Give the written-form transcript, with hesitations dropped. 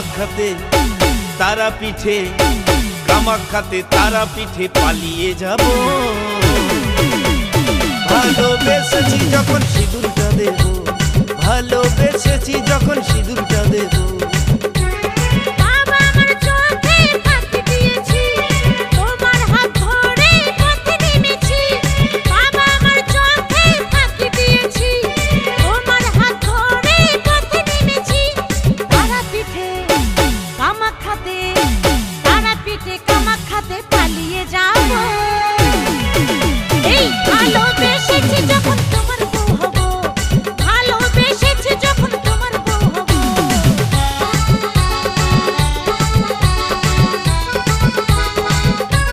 কামাখ্যাতে তারা পিঠে, কামাখ্যাতে তারা পিঠে পালিয়ে যাব। ভালোবেসেছি যখন সিঁদুরটা দেব, ভালোবেসেছি যখন সিঁদুরটা দেব।